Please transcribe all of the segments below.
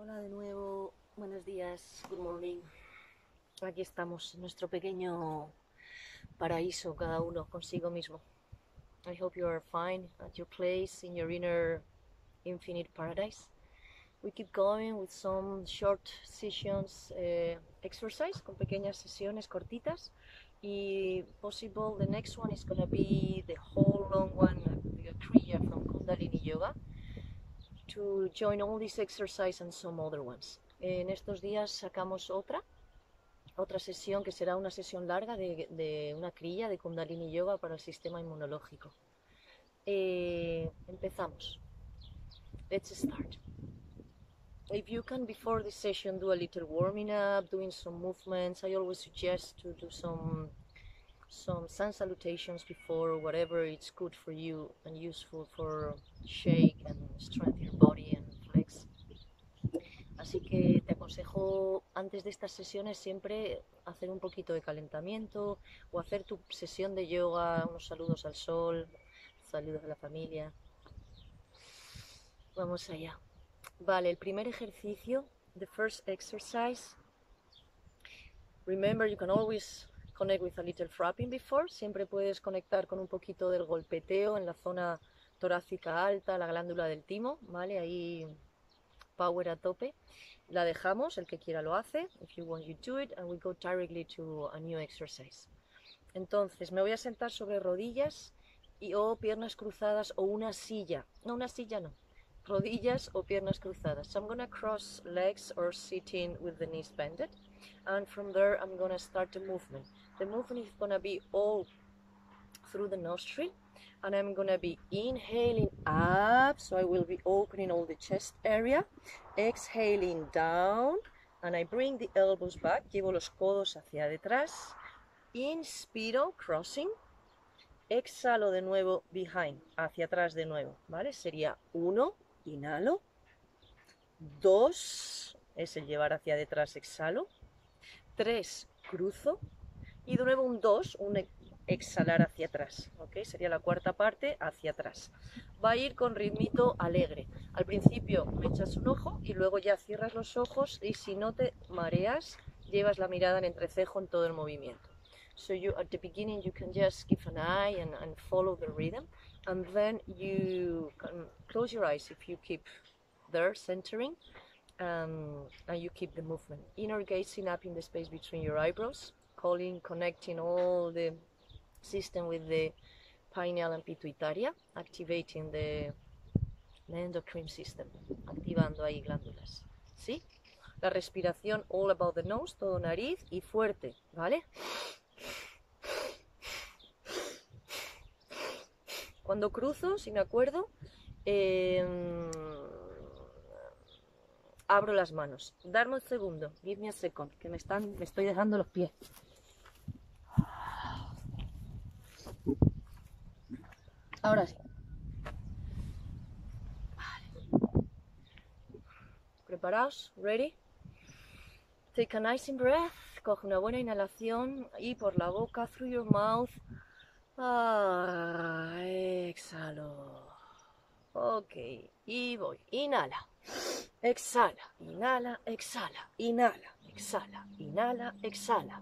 Hola de nuevo, buenos días, good morning. Aquí estamos, en nuestro pequeño paraíso, cada uno consigo mismo. I hope you are fine at your place, in your inner infinite paradise. We keep going with some short sessions, exercise, con pequeñas sesiones cortitas. Y possible, the next one is going to be the whole long one, the Kriya from Kundalini Yoga, to join all these exercises and some other ones. En estos días sacamos otra sesión que será una sesión larga de una kriya de Kundalini Yoga para el sistema inmunológico. Empezamos. Let's start. If you can, before the session, do a little warming up, doing some movements. I always suggest to do some sun salutations before, whatever it's good for you and useful for shake and strengthen your body and flex. Así que te aconsejo antes de estas sesiones siempre hacer un poquito de calentamiento o hacer tu sesión de yoga, unos saludos al sol, saludos a la familia. Vamos allá. Vale, el primer ejercicio, the first exercise. Remember, you can always connect with a little frapping before. Siempre puedes conectar con un poquito del golpeteo en la zona torácica alta, la glándula del timo, ¿vale? Ahí power a tope. La dejamos, el que quiera lo hace. If you want, you do it, and we go directly to a new exercise. Entonces, me voy a sentar sobre rodillas o piernas cruzadas o una silla. No, una silla no. Rodillas o piernas cruzadas. So I'm going to cross legs or sitting with the knees bended. And from there, I'm going to start the movement. The movement is going to be all through the nostril. And I'm going to be inhaling up, so I will be opening all the chest area. Exhaling down, and I bring the elbows back. Llevo los codos hacia detrás. Inspiro, crossing. Exhalo de nuevo, behind, hacia atrás de nuevo, ¿vale? Sería 1, inhalo. 2, es el llevar hacia detrás, exhalo. 3, cruzo. Y de nuevo un 2, un exhalar hacia atrás, ¿ok? Sería la cuarta parte, hacia atrás. Va a ir con ritmito alegre. Al principio me echas un ojo y luego ya cierras los ojos y si no te mareas, llevas la mirada en entrecejo en todo el movimiento. So you, at the beginning, you can just give an eye and follow the rhythm, and then you can close your eyes if you keep there, centering, and you keep the movement. Inner gazing up in the space between your eyebrows, connecting all the system with the pineal and pituitaria, activating the endocrine system, activando ahí glándulas, ¿sí? La respiración, all about the nose, todo nariz y fuerte, ¿vale? Cuando cruzo, si me acuerdo, abro las manos. Darme un segundo, give me a second, que me estoy dejando los pies. Ahora sí. Vale. ¿Preparados? Ready? Take a nice breath. Coge una buena inhalación y por la boca, through your mouth. Exhalo. Ok, y voy. Inhala. Exhala. Inhala, exhala. Inhala, exhala. Inhala, exhala.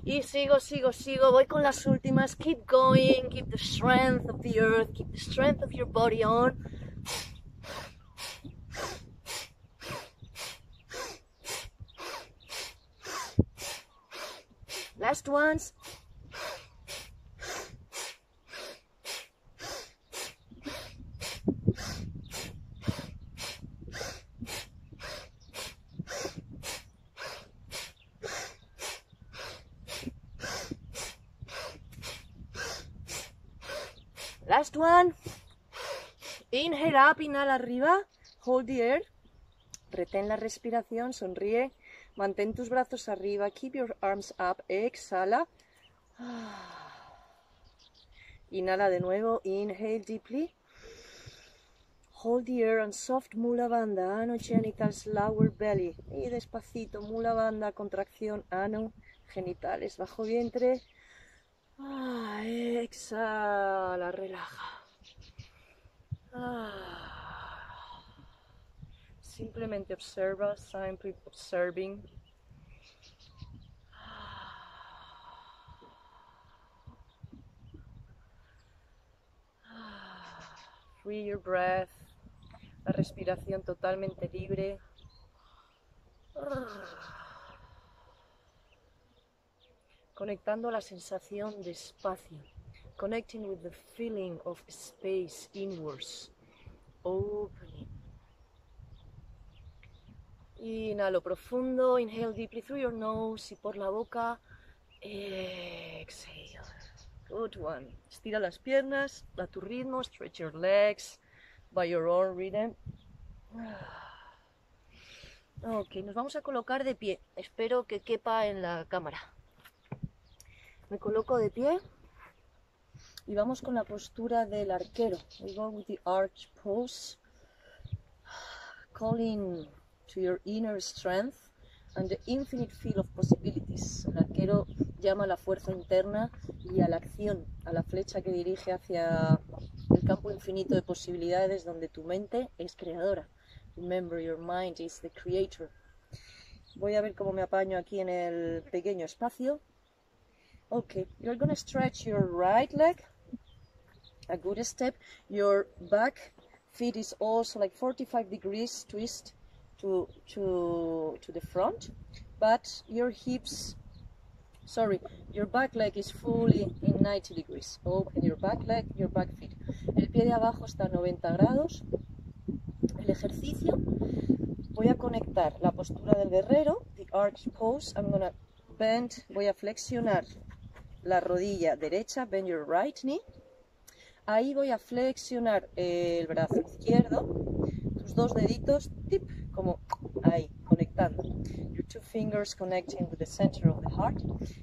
Y sigo, voy con las últimas. Keep going, keep the strength of the earth, keep the strength of your body on. Last ones. Last one. Inhale up, inhala arriba. Hold the air. Retén la respiración, sonríe. Mantén tus brazos arriba. Keep your arms up. Exhala. Inhala de nuevo. Inhale deeply. Hold the air and soft Mula Bandha. Ano genitals, lower belly. Y despacito. Mula Bandha, contracción. Ano genitales, bajo vientre. Exhala, relaja. Simplemente observa, simply observing. Free your breath. La respiración totalmente libre. Conectando a la sensación de espacio. Connecting with the feeling of space inwards. Opening. Inhalo profundo. Inhale deeply through your nose y por la boca. Exhale. Good one. Estira las piernas a tu ritmo. Stretch your legs by your own rhythm. Ok, nos vamos a colocar de pie. Espero que quepa en la cámara. Me coloco de pie y vamos con la postura del arquero. We go with the arch pose, calling to your inner strength and the infinite field of possibilities. El arquero llama a la fuerza interna y a la acción, a la flecha que dirige hacia el campo infinito de posibilidades donde tu mente es creadora. Remember, your mind is the creator. Voy a ver cómo me apaño aquí en el pequeño espacio. Okay, you're going to stretch your right leg, a good step. Your back feet is also like 45 degrees twist to the front, but your hips, your back leg is fully in 90 degrees. Open your back leg, your back feet. El pie de abajo está a 90 grados. El ejercicio, voy a conectar la postura del guerrero, the arch pose. I'm going to bend, voy a flexionar la rodilla derecha, bend your right knee. Ahí voy a flexionar el brazo izquierdo, tus dos deditos, tip, como ahí, conectando. Your two fingers connecting with the center of the heart.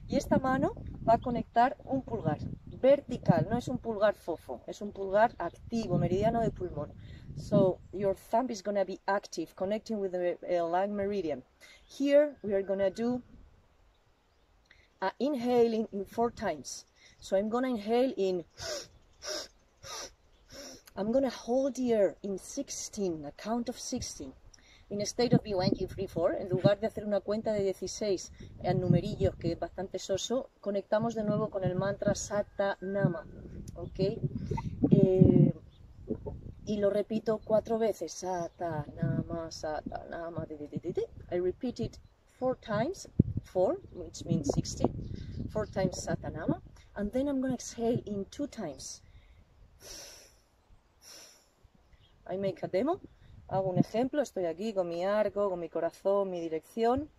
Y esta mano va a conectar un pulgar vertical, no es un pulgar fofo, es un pulgar activo, meridiano de pulmón. So your thumb is going to be active, connecting with the lung meridian. Here we are going to do inhaling in 4 times. So I'm going to inhale in. I'm going to hold the air in 16, a count of 16. In a state of be 1, 2, 3, 4, en lugar de hacer una cuenta de 16 en numerillos, que es bastante soso, conectamos de nuevo con el mantra Sata Nama. ¿Ok? Y lo repito 4 veces. Sata Nama, Sata Nama. I repeat it 4 times. 4, which means 16. 4 times Sata Nama. And then I'm going to exhale in 2 times. I make a demo. Hago un ejemplo. Estoy aquí con mi arco, con mi corazón, mi dirección.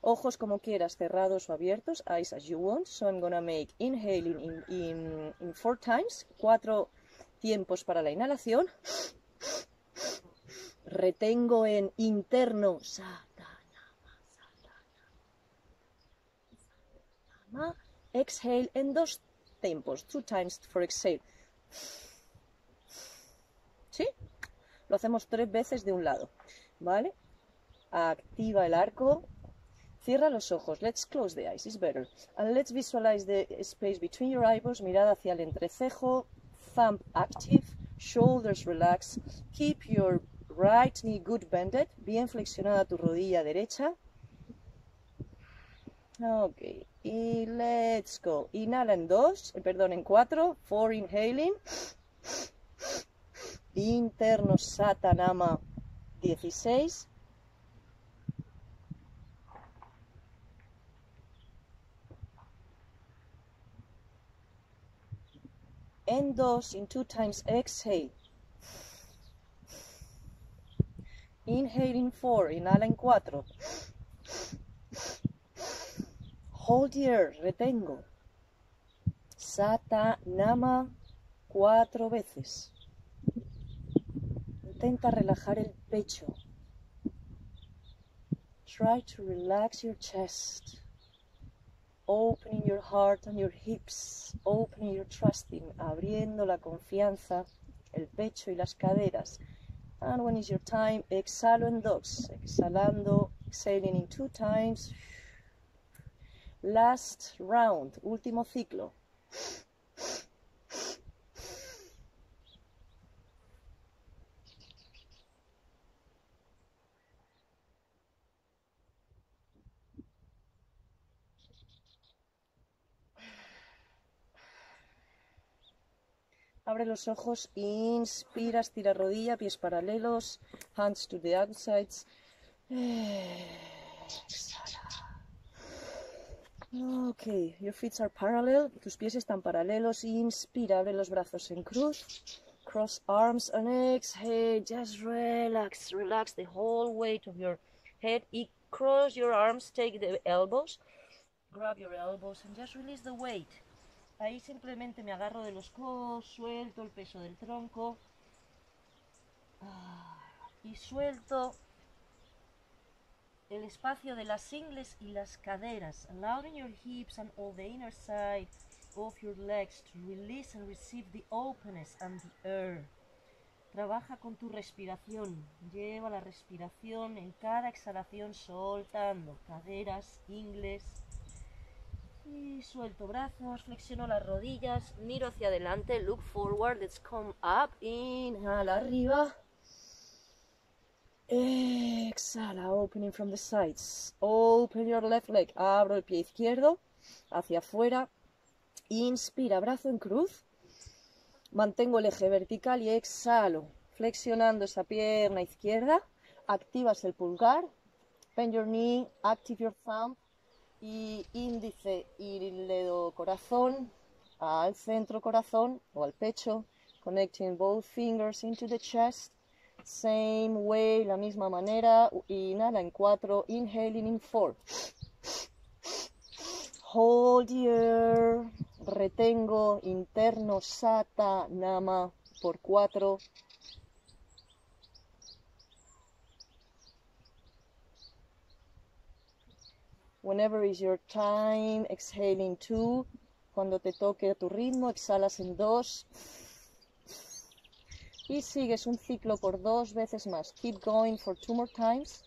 Ojos como quieras, cerrados o abiertos. Eyes as you want. So I'm going to make inhaling in 4 times. 4 tiempos para la inhalación. Retengo en interno. Exhale en 2 tiempos. 2 times for exhale. ¿Sí? Lo hacemos 3 veces de un lado. ¿Vale? Activa el arco. Cierra los ojos. Let's close the eyes. It's better. And let's visualize the space between your eyebrows. Mirada hacia el entrecejo. Thumb active. Shoulders relax. Keep your right knee good bended. Bien flexionada tu rodilla derecha. Ok. Y let's go. Inhala en 2. Perdón, en 4. 4 inhaling. Interno Sata Nama 16. En 2, in 2 times exhale. Inhaling 4, inhala en 4. Hold the air, retengo. Sata Nama 4 veces. Intenta relajar el pecho. Try to relax your chest. Opening your heart and your hips. Opening your trusting. Abriendo la confianza, el pecho y las caderas. And when is your time, exhalo en dogs. Exhalando, exhaling in 2 times. Last round, último ciclo. Abre los ojos, inspira, estira rodilla, pies paralelos, hands to the outsides. Exhala. Ok, your feet are parallel, tus pies están paralelos, inspira, abre los brazos en cruz, cross arms and exhale, just relax, relax the whole weight of your head, cross your arms, take the elbows, grab your elbows and just release the weight. Ahí simplemente me agarro de los codos, suelto el peso del tronco y suelto el espacio de las ingles y las caderas, allowing your hips and all the inner side of your legs to release and receive the openness and the air. Trabaja con tu respiración, lleva la respiración en cada exhalación soltando caderas, ingles. Y suelto brazos, flexiono las rodillas, miro hacia adelante, look forward, let's come up, inhala arriba, exhala, opening from the sides, open your left leg, abro el pie izquierdo hacia afuera, inspira, brazo en cruz, mantengo el eje vertical y exhalo, flexionando esa pierna izquierda, activas el pulgar, bend your knee, active your thumb, y índice y el dedo corazón al centro corazón o al pecho, connecting both fingers into the chest, same way, la misma manera, inhala en 4, inhaling in 4, hold the air, retengo interno Sata Nama por 4, whenever is your time, exhaling 2. Cuando te toque a tu ritmo, exhalas en 2. Y sigues un ciclo por 2 veces más. Keep going for 2 more times.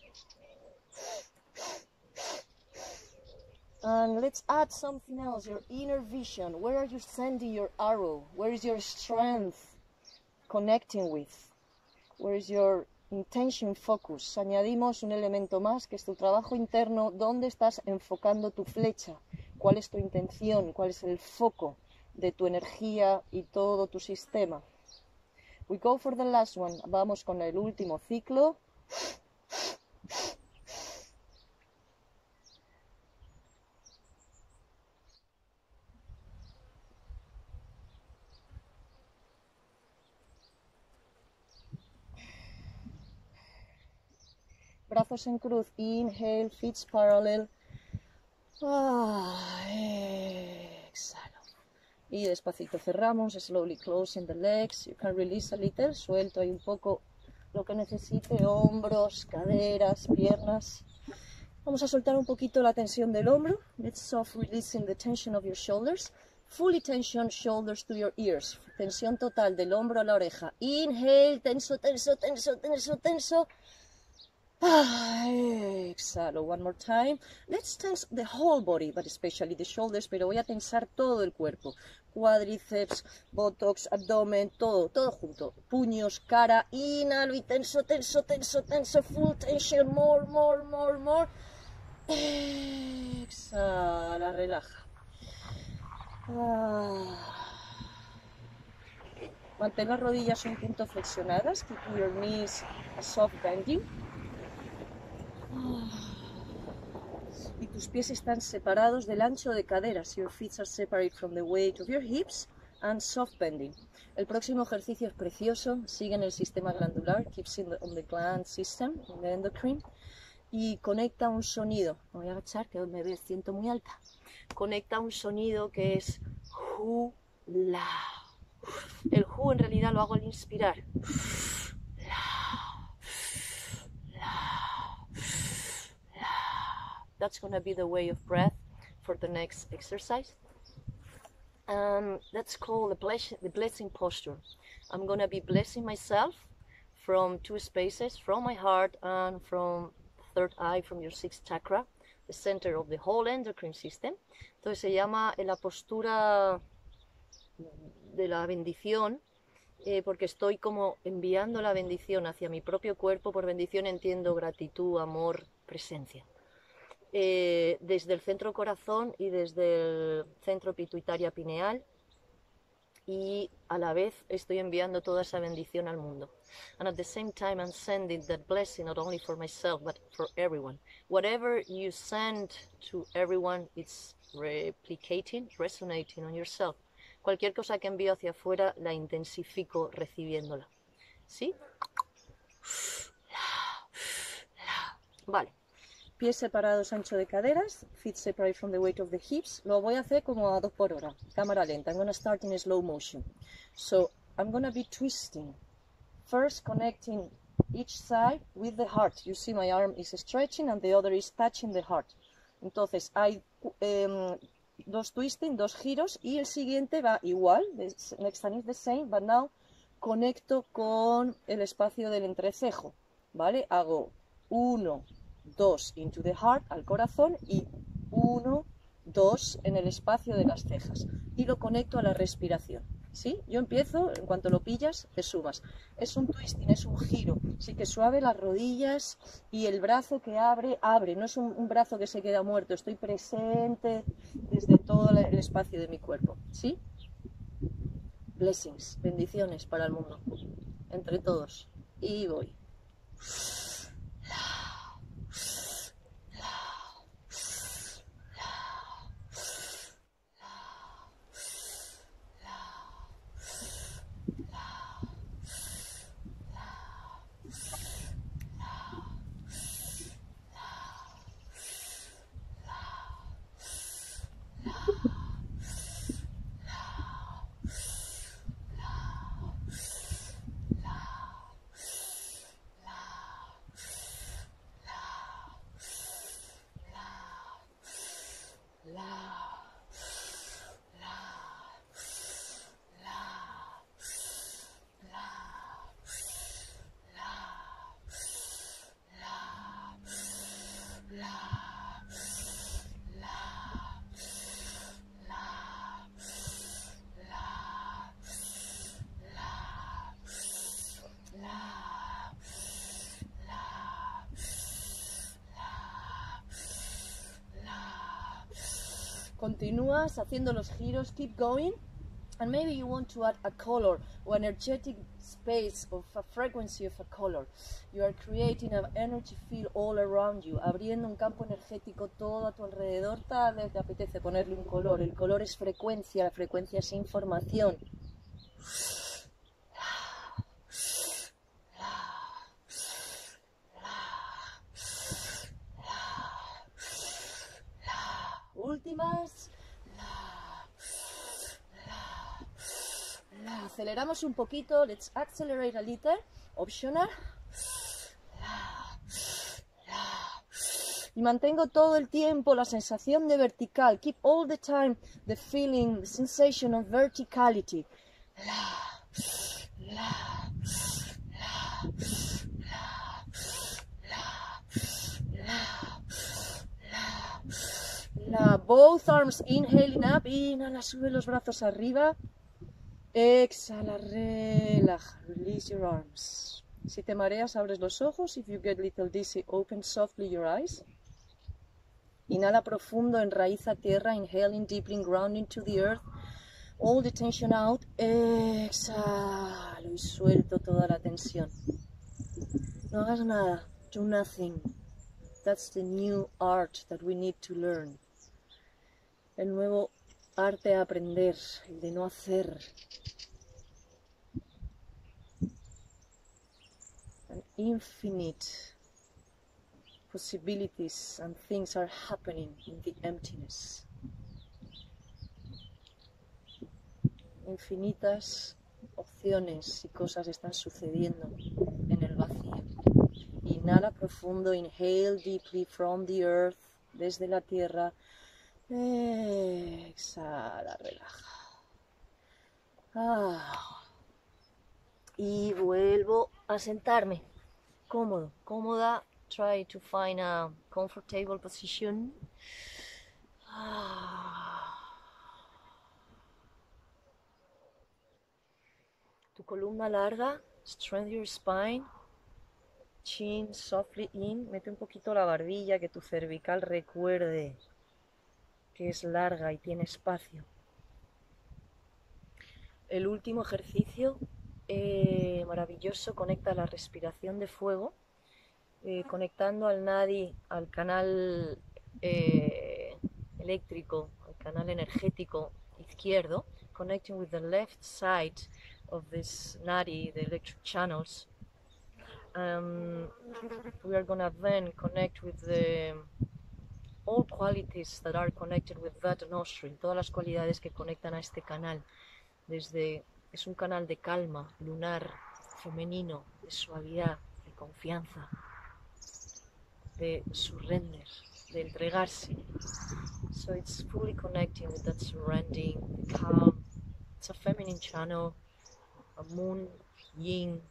And let's add something else, your inner vision. Where are you sending your arrow? Where is your strength connecting with? Where is your intention focus? Añadimos un elemento más que es tu trabajo interno. ¿Dónde estás enfocando tu flecha? ¿Cuál es tu intención? ¿Cuál es el foco de tu energía y todo tu sistema? We go for the last one. Vamos con el último ciclo. Brazos en cruz, inhale, feet parallel. Exhalo. Y despacito cerramos, slowly closing the legs. You can release a little, suelto ahí un poco lo que necesite, hombros, caderas, piernas. Vamos a soltar un poquito la tensión del hombro. Let's soft releasing the tension of your shoulders. Fully tension, shoulders to your ears. Tensión total del hombro a la oreja. Inhale, tenso, tenso, tenso, tenso, tenso. Exhalo, one more time. Let's tense the whole body, but especially the shoulders, pero voy a tensar todo el cuerpo. Cuádriceps, buttocks, abdomen, todo, todo junto. Puños, cara, inhalo y tenso, tenso, tenso, tenso, full tension, more, more, more, more. Exhala, relaja. Mantén las rodillas un punto flexionadas. Keep your knees a soft bending. Y tus pies están separados del ancho de caderas. Your feet are separate from the weight of your hips and soft bending. El próximo ejercicio es precioso. Sigue en el sistema glandular. Keeps on the gland system, in the endocrine. Y conecta un sonido. Me voy a agachar, que me siento muy alta. Conecta un sonido que es hula, El hu en realidad lo hago al inspirar. That's gonna be the way of breath for the next exercise. That's called the blessing posture. I'm gonna be blessing myself from two spaces, from my heart and from third eye, from your sixth chakra, the center of the whole endocrine system. Entonces se llama la postura de la bendición, porque estoy como enviando la bendición hacia mi propio cuerpo. Por bendición entiendo gratitud, amor, presencia. Desde el centro corazón y desde el centro pituitaria pineal, y a la vez estoy enviando toda esa bendición al mundo. And at the same time I'm sending that blessing not only for myself but for everyone. Whatever you send to everyone, it's replicating, resonating on yourself. Cualquier cosa que envío hacia afuera la intensifico recibiéndola. ¿Sí? Vale. Pies separados, ancho de caderas, feet separate from the weight of the hips. Lo voy a hacer como a 2 por hora, cámara lenta. I'm going to start in slow motion. So I'm going to be twisting. First connecting each side with the heart. You see my arm is stretching and the other is touching the heart. Entonces hay 2 twisting, 2 giros, y el siguiente va igual. The next one is the same, but now conecto con el espacio del entrecejo. ¿Vale? Hago 1, 2 into the heart, al corazón, y 1, 2 en el espacio de las cejas, y lo conecto a la respiración. ¿Sí? Yo empiezo, en cuanto lo pillas, te sumas. Es un twisting, es un giro, sí, que suave las rodillas y el brazo que abre, no es un brazo que se queda muerto, estoy presente desde todo el espacio de mi cuerpo. ¿Sí? Blessings, bendiciones para el mundo, entre todos. Y voy. Continúas haciendo los giros, keep going, and maybe you want to add a color or energetic space of a frequency of a color. You are creating an energy field all around you, abriendo un campo energético todo a tu alrededor. Tal vez te apetece ponerle un color. El color es frecuencia, la frecuencia es información. Últimas. Aceleramos un poquito. Let's accelerate a little. Optional. Y mantengo todo el tiempo la sensación de vertical. Keep all the time the feeling, the sensation of verticality. Both arms inhaling up, inhala, sube los brazos arriba, exhala, relaja, release your arms. Si te mareas, abres los ojos. If you get little dizzy, open softly your eyes. Inhala profundo, enraiza tierra, inhaling deeply, grounding to the earth, all the tension out, exhalo y suelto toda la tensión. No hagas nada, do nothing. That's the new art that we need to learn. El nuevo arte a aprender, el de no hacer. And infinite possibilities and things are happening in the emptiness. infinitas opciones y cosas están sucediendo en el vacío. Inhala profundo, inhale deeply from the earth, desde la tierra. Exhala, relaja. Y vuelvo a sentarme. Cómodo, cómoda. Try to find a comfortable position. Tu columna larga. Strengthen your spine. Chin softly in. Mete un poquito la barbilla, que tu cervical recuerde que es larga y tiene espacio. El último ejercicio maravilloso, conecta la respiración de fuego, conectando al nadi, al canal eléctrico, al canal energético izquierdo, connecting with the left side of this nadi, the electric channels. We are gonna then connect with all qualities that are connected with that nostril, todas las cualidades que conectan a este canal. Es un canal de calma, lunar, femenino, de suavidad, de confianza, de surrender, de entregarse. So it's fully connecting with that surrendering, calm. It's a feminine channel, a moon, yin.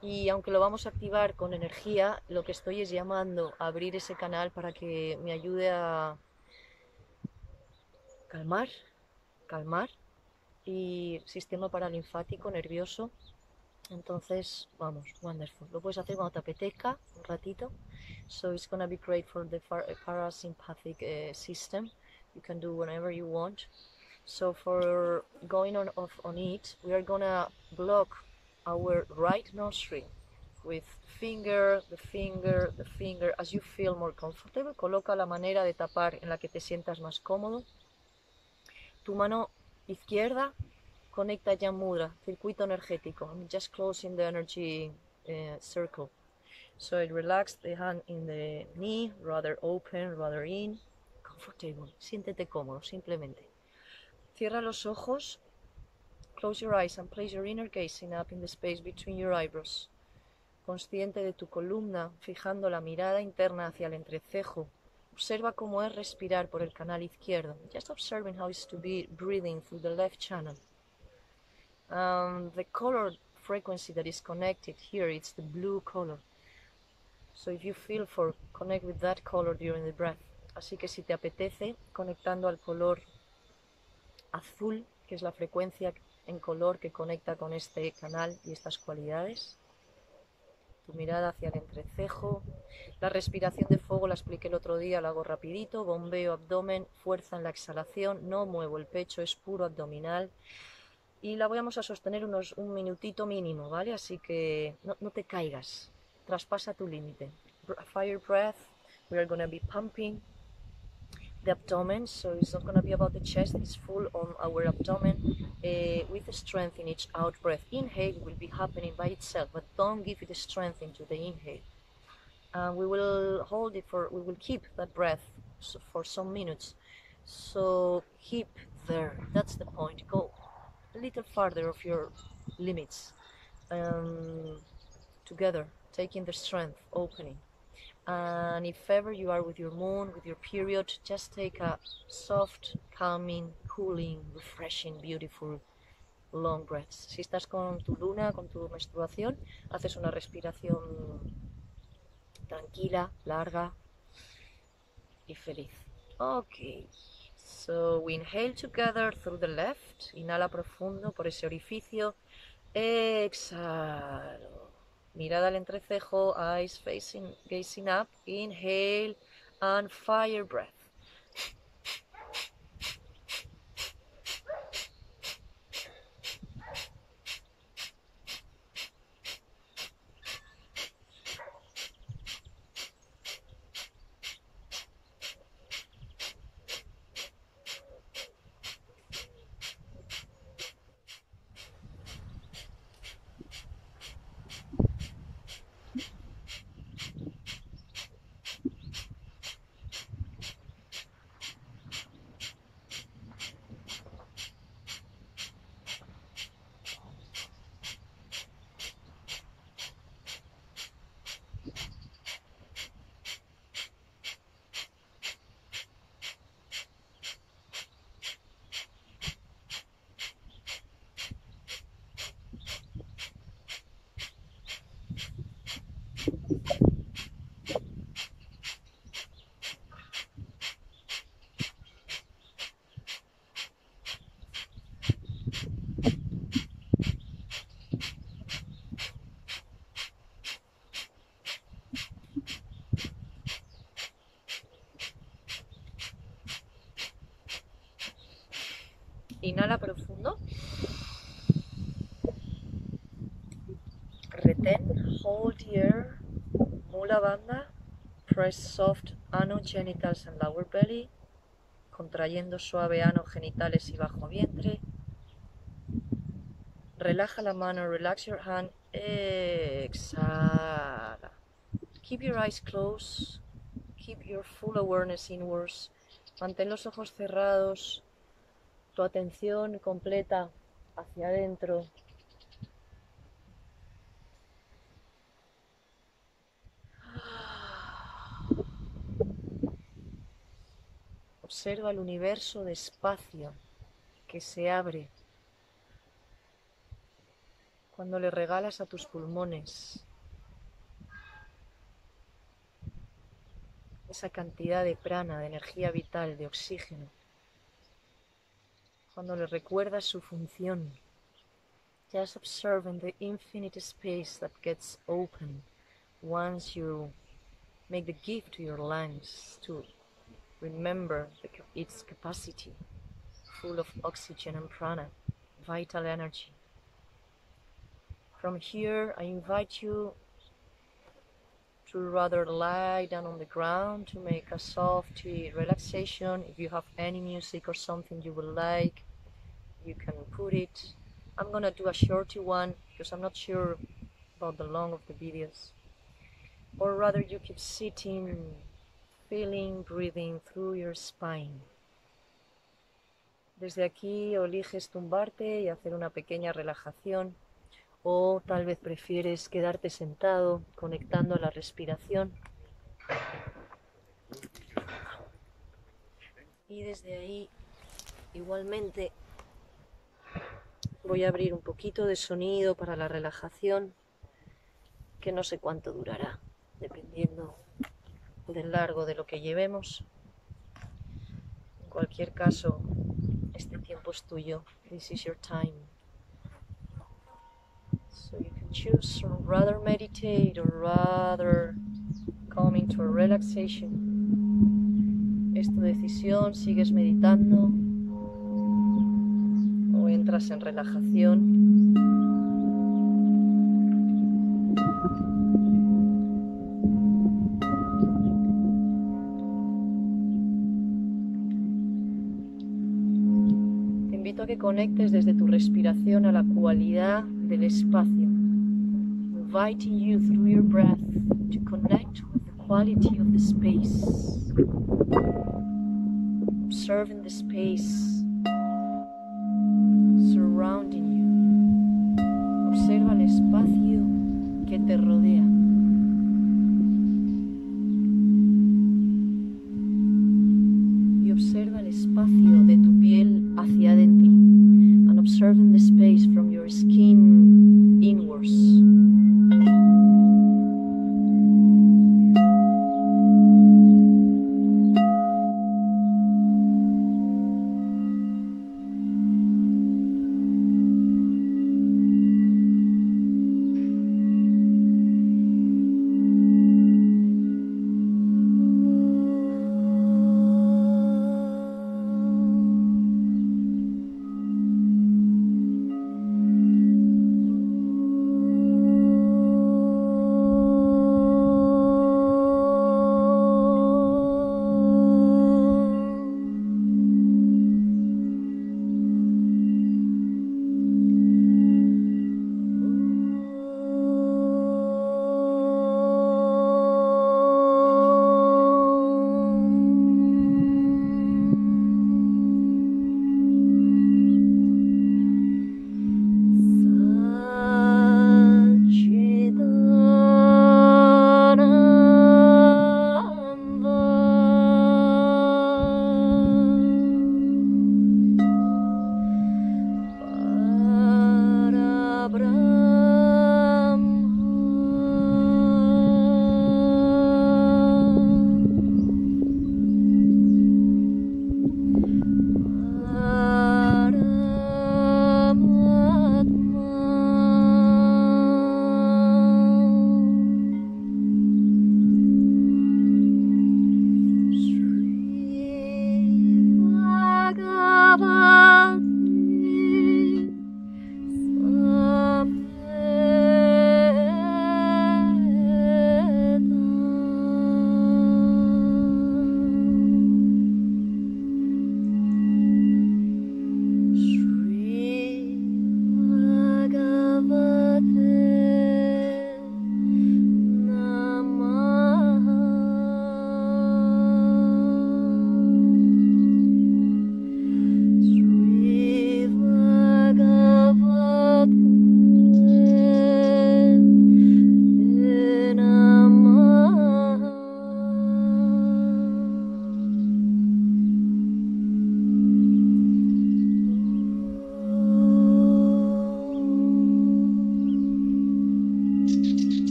Y aunque lo vamos a activar con energía, lo que estoy es llamando a abrir ese canal para que me ayude a calmar y sistema paralinfático, nervioso. Entonces, vamos, wonderful. Lo puedes hacer cuando te apetezca, un ratito. So it's gonna be great for the parasympathetic system. You can do whenever you want. So for going off on it, we are gonna block our right nostril with the finger, as you feel more comfortable. Coloca la manera de tapar en la que te sientas más cómodo. Tu mano izquierda conecta ya mudra, circuito energético. I'm just closing the energy circle. So it relax the hand in the knee, rather open, rather in. Comfortable. Siéntete cómodo, simplemente. Cierra los ojos. Close your eyes and place your inner gazing up in the space between your eyebrows. Consciente de tu columna, fijando la mirada interna hacia el entrecejo. Observa cómo es respirar por el canal izquierdo. Just observing how it's to be breathing through the left channel. The color frequency that is connected here, it's the blue color. So if you feel for connect with that color during the breath. Así que si te apetece, conectando al color azul, que es la frecuencia en color que conecta con este canal y estas cualidades. Tu mirada hacia el entrecejo. La respiración de fuego la expliqué el otro día, la hago rapidito. Bombeo abdomen, fuerza en la exhalación, no muevo el pecho, es puro abdominal. Y la vamos a sostener un minutito mínimo, ¿vale? Así que no te caigas, traspasa tu límite. Fire breath, we are going to be pumping the abdomen, so it's not going to be about the chest, it's full on our abdomen with strength in each out breath. Inhale will be happening by itself, but don't give it strength into the inhale. And we will we will keep that breath for some minutes. So keep there, that's the point. Go a little farther of your limits, together, taking the strength, opening. And if ever you are with your moon, with your period, just take a soft, calming, cooling, refreshing, beautiful, long breaths. Si estás con tu luna, con tu menstruación, haces una respiración tranquila, larga y feliz. Ok. So we inhale together through the left. Inhala profundo por ese orificio. Exhalo. Mirada al entrecejo, eyes gazing up. Inhale and fire breath. Inhala profundo. Retén, hold the air, Mula Bandha. Press soft ano, genitals and lower belly. Contrayendo suave ano, genitales y bajo vientre. Relaja la mano, relax your hand. Exhala. Keep your eyes closed. Keep your full awareness inwards. Mantén los ojos cerrados. Tu atención completa hacia adentro. Observa el universo de espacio que se abre cuando le regalas a tus pulmones esa cantidad de prana, de energía vital, de oxígeno. Cuando le recuerdas su función. Just observing the infinite space that gets open once you make the gift to your lungs to remember its capacity, full of oxygen and prana, vital energy. From here, I invite you to rather lie down on the ground to make a soft relaxation. If you have any music or something you would like, you can put it. I'm gonna do a shorty one because I'm not sure about the long of the videos. Or rather you keep sitting, feeling, breathing through your spine. Desde aquí o eliges tumbarte y hacer una pequeña relajación, o tal vez prefieres quedarte sentado, conectando a la respiración. Y desde ahí, igualmente, voy a abrir un poquito de sonido para la relajación, que no sé cuánto durará, dependiendo del largo de lo que llevemos. En cualquier caso, este tiempo es tuyo. This is your time. So you can choose to rather meditate or rather come into a relaxation. Es tu decisión, sigues meditando o entras en relajación. A que conectes desde tu respiración a la cualidad del espacio, inviting you through your breath to connect with the quality of the space, observing the space surrounding you. Observa el espacio que te rodea. Y observa el espacio de tu piel hacia adentro. Observing the space from your skin